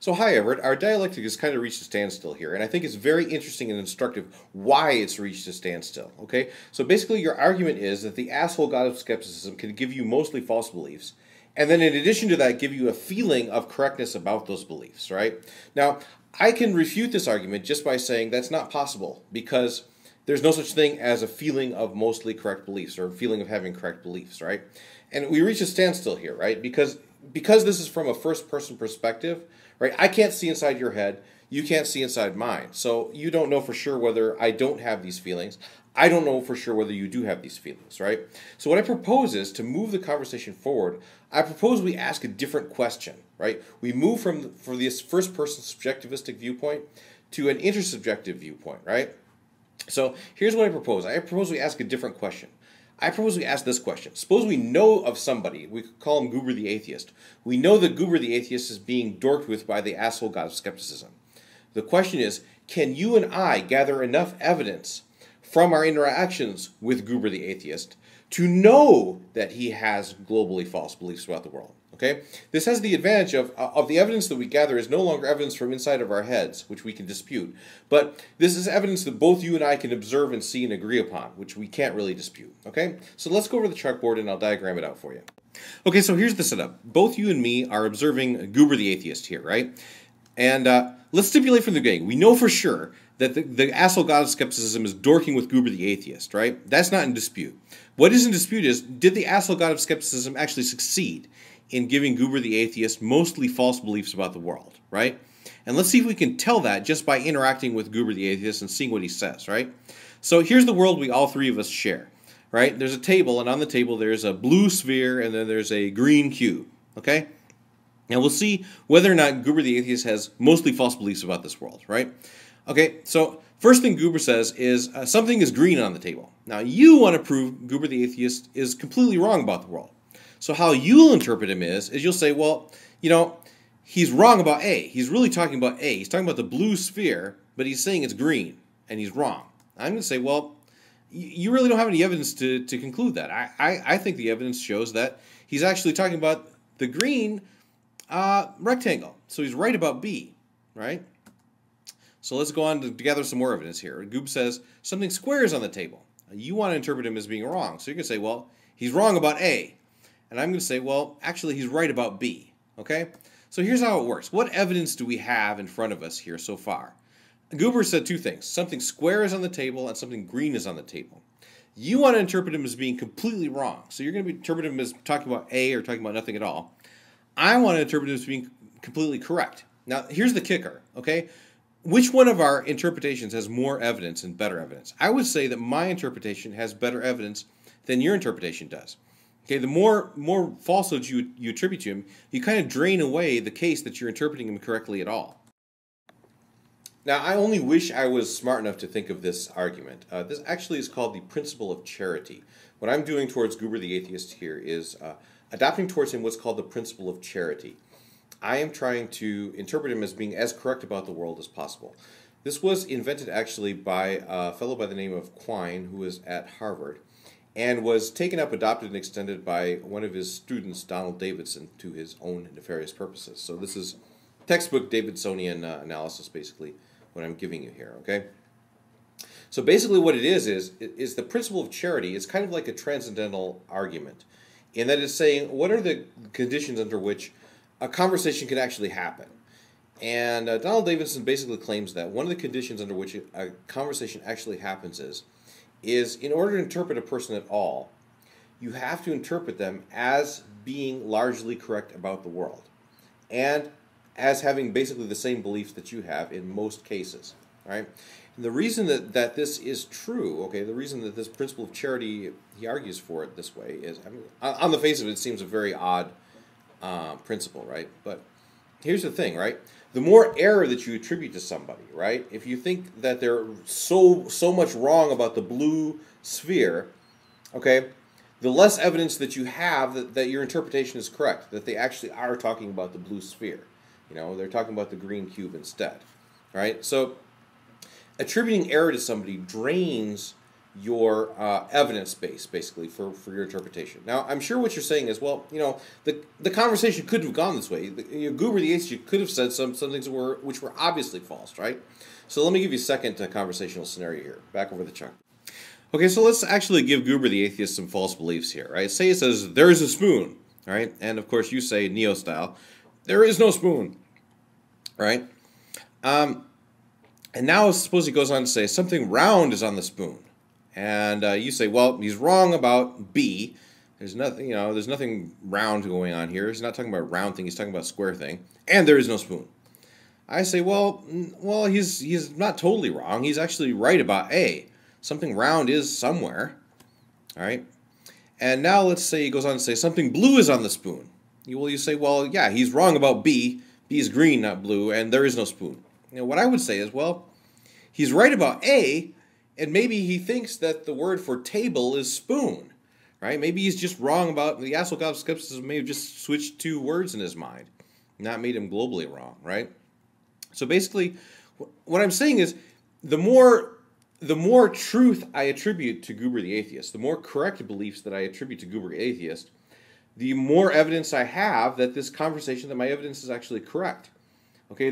So hi Everett, our dialectic has kind of reached a standstill here, and I think it's very interesting and instructive why it's reached a standstill, okay? So basically your argument is that the asshole god of skepticism can give you mostly false beliefs, and then in addition to that give you a feeling of correctness about those beliefs, right? Now, I can refute this argument just by saying that's not possible, because there's no such thing as a feeling of mostly correct beliefs, or a feeling of having correct beliefs, right? And we reach a standstill here, right? Because this is from a first-person perspective, right? I can't see inside your head. You can't see inside mine. So you don't know for sure whether I don't have these feelings. I don't know for sure whether you do have these feelings, right? So what I propose is to move the conversation forward. I propose we ask a different question, right? We move from this first-person subjectivistic viewpoint to an intersubjective viewpoint, right? So here's what I propose. I propose we ask a different question. I propose we ask this question. Suppose we know of somebody, we could call him Goober the Atheist. We know that Goober the Atheist is being dorked with by the asshole god of skepticism. The question is, can you and I gather enough evidence from our interactions with Goober the Atheist to know that he has globally false beliefs about the world? Okay? This has the advantage of the evidence that we gather is no longer evidence from inside of our heads, which we can dispute. But this is evidence that both you and I can observe and see and agree upon, which we can't really dispute. Okay? So let's go over the chalkboard and I'll diagram it out for you. Okay, so here's the setup. Both you and me are observing Goober the Atheist here, right? And let's stipulate from the beginning. We know for sure that the asshole god of skepticism is dorking with Goober the Atheist, right? That's not in dispute. What is in dispute is, did the asshole god of skepticism actually succeed in giving Goober the Atheist mostly false beliefs about the world, right? And let's see if we can tell that just by interacting with Goober the Atheist and seeing what he says, right? So here's the world we all three of us share, right? There's a table, and on the table there's a blue sphere, and then there's a green cube, okay? Now we'll see whether or not Goober the Atheist has mostly false beliefs about this world, right? Okay, so first thing Goober says is something is green on the table. Now you want to prove Goober the Atheist is completely wrong about the world. So how you'll interpret him is you'll say, well, you know, he's wrong about A. He's really talking about A. He's talking about the blue sphere, but he's saying it's green, and he's wrong. I'm going to say, well, you really don't have any evidence to conclude that. I think the evidence shows that he's actually talking about the green rectangle. So he's right about B, right? So let's go on to gather some more evidence here. Goob says something square is on the table. You want to interpret him as being wrong. So you're going to say, well, he's wrong about A. And I'm going to say, well, actually, he's right about B, okay? So here's how it works. What evidence do we have in front of us here so far? Goober said two things. Something square is on the table and something green is on the table. You want to interpret him as being completely wrong. So you're going to interpret him as talking about A or talking about nothing at all. I want to interpret him as being completely correct. Now, here's the kicker, okay? Which one of our interpretations has more evidence and better evidence? I would say that my interpretation has better evidence than your interpretation does. Okay, the more falsehoods you attribute to him, you kind of drain away the case that you're interpreting him correctly at all. Now, I only wish I was smart enough to think of this argument. This actually is called the principle of charity. What I'm doing towards Goober the Atheist here is adopting towards him what's called the principle of charity. I am trying to interpret him as being as correct about the world as possible. This was invented actually by a fellow by the name of Quine, who was at Harvard, and was taken up, adopted, and extended by one of his students, Quine-Davidson, to his own nefarious purposes. So this is textbook Davidsonian analysis, basically, what I'm giving you here, okay? So basically what it is the principle of charity is kind of like a transcendental argument, in that it's saying, what are the conditions under which a conversation can actually happen? And Quine-Davidson basically claims that one of the conditions under which a conversation actually happens is in order to interpret a person at all, you have to interpret them as being largely correct about the world, and as having basically the same beliefs that you have in most cases, right? And the reason that this is true, okay, the reason that this principle of charity, he argues for it this way is, I mean, on the face of it, it seems a very odd principle, right? But here's the thing, right? The more error that you attribute to somebody, right? If you think that they're so much wrong about the blue sphere, okay, the less evidence that you have that your interpretation is correct, that they actually are talking about the blue sphere. You know, they're talking about the green cube instead, right? So attributing error to somebody drains your evidence base, basically, for your interpretation. Now, I'm sure what you're saying is, well, the conversation could have gone this way. Goober the atheist could have said some things which were obviously false, right? So let me give you a second conversational scenario here. Back over the chart. Okay, so let's actually give Goober the atheist some false beliefs here, right? Say it says, there is a spoon, right? And, of course, you say, Neo-style, there is no spoon, right? And now suppose he goes on to say, something round is on the spoon. And you say, well, he's wrong about B. There's nothing, there's nothing round going on here. He's not talking about a round thing. He's talking about a square thing. And there is no spoon. I say, well, he's not totally wrong. He's actually right about A. Something round is somewhere. All right. And now let's say he goes on to say something blue is on the spoon. You say, well, yeah, he's wrong about B. B is green, not blue, and there is no spoon. What I would say is, well, he's right about A. And maybe he thinks that the word for table is spoon, right? Maybe he's just wrong about the asshole god of skepticism. May have just switched two words in his mind, not made him globally wrong, right? So basically, what I'm saying is, the more truth I attribute to Goober the atheist, the more correct beliefs that I attribute to Goober the atheist, the more evidence I have that this conversation, that my evidence is actually correct. Okay,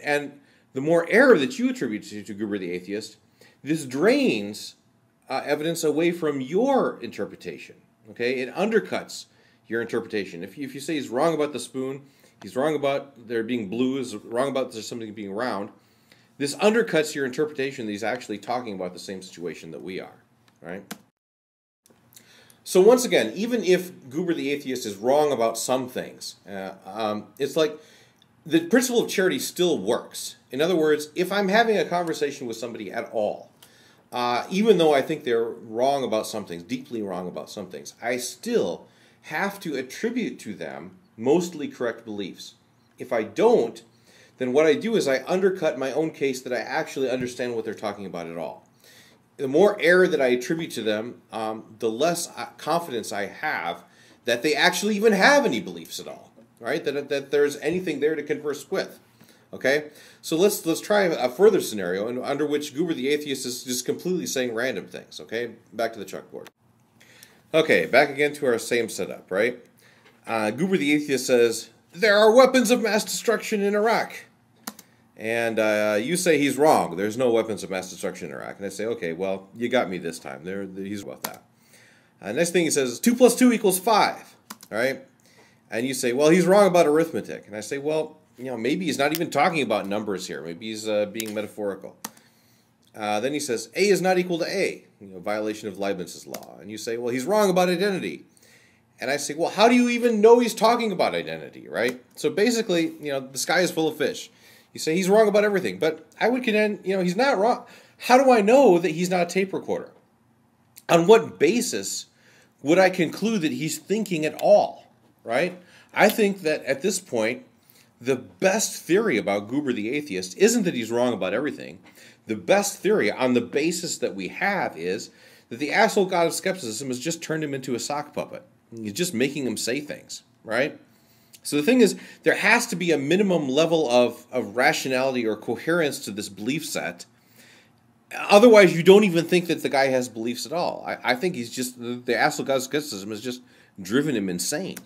and the more error that you attribute to Goober the atheist, this drains evidence away from your interpretation. Okay, it undercuts your interpretation. If you say he's wrong about the spoon, he's wrong about there being blue, he's wrong about there's something being round, this undercuts your interpretation that he's actually talking about the same situation that we are. Right? So once again, even if Goober the atheist is wrong about some things, it's like the principle of charity still works. In other words, if I'm having a conversation with somebody at all, even though I think they're wrong about some things, deeply wrong about some things, I still have to attribute to them mostly correct beliefs. If I don't, then what I do is I undercut my own case that I actually understand what they're talking about at all. The more error that I attribute to them, the less confidence I have that they actually even have any beliefs at all, right? That there's anything there to converse with. Okay, so let's try a further scenario under which Goober the atheist is just completely saying random things. Okay, back to the chalkboard. Okay, back again to our same setup, right? Goober the atheist says, there are weapons of mass destruction in Iraq. And you say he's wrong. There's no weapons of mass destruction in Iraq. And I say, okay, well, you got me this time. He's about that. Next thing he says, 2 + 2 = 5. All right? And you say, well, he's wrong about arithmetic. And I say, well, maybe he's not even talking about numbers here. Maybe he's being metaphorical. Then he says, A is not equal to A, violation of Leibniz's law. And you say, well, he's wrong about identity. And I say, well, how do you even know he's talking about identity, right? So basically, the sky is full of fish. You say he's wrong about everything. But I would contend, he's not wrong. How do I know that he's not a tape recorder? On what basis would I conclude that he's thinking at all, right? I think that at this point, the best theory about Goober the atheist isn't that he's wrong about everything. The best theory on the basis that we have is that the asshole god of skepticism has just turned him into a sock puppet. He's just making him say things, right? So the thing is, there has to be a minimum level of rationality or coherence to this belief set. Otherwise, you don't even think that the guy has beliefs at all. I think he's just, the asshole god of skepticism has just driven him insane.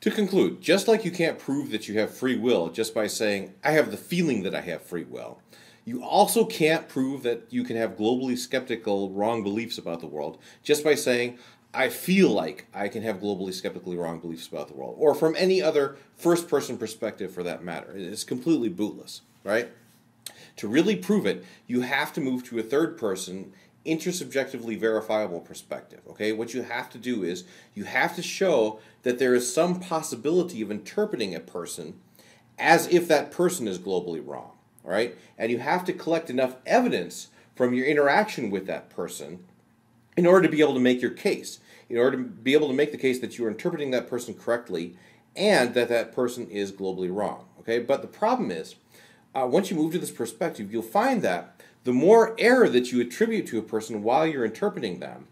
To conclude, just like you can't prove that you have free will just by saying, I have the feeling that I have free will, you also can't prove that you can have globally skeptical, wrong beliefs about the world just by saying, I feel like I can have globally skeptically wrong beliefs about the world, or from any other first-person perspective for that matter. It's completely bootless, right? To really prove it, you have to move to a third-person, intersubjectively verifiable perspective, okay? What you have to do is you have to show that there is some possibility of interpreting a person as if that person is globally wrong, all right? And you have to collect enough evidence from your interaction with that person in order to be able to make your case, in order to be able to make the case that you're interpreting that person correctly and that that person is globally wrong, okay? But the problem is, once you move to this perspective, you'll find that the more error that you attribute to a person while you're interpreting them,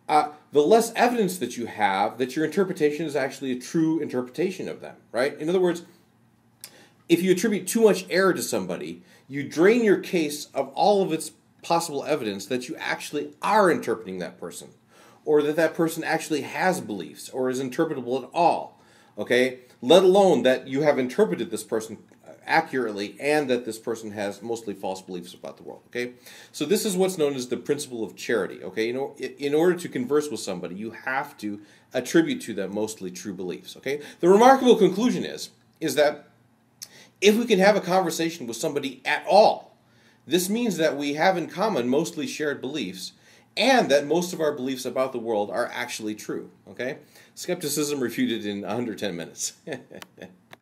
the less evidence that you have that your interpretation is actually a true interpretation of them, right? In other words, if you attribute too much error to somebody, you drain your case of all of its possible evidence that you actually are interpreting that person, or that that person actually has beliefs or is interpretable at all, okay? Let alone that you have interpreted this person accurately and that this person has mostly false beliefs about the world, okay? So this is what's known as the principle of charity, okay? You know, in order to converse with somebody, you have to attribute to them mostly true beliefs, okay? The remarkable conclusion is that if we can have a conversation with somebody at all, this means that we have in common mostly shared beliefs, and that most of our beliefs about the world are actually true, okay? Skepticism refuted in under 10 minutes.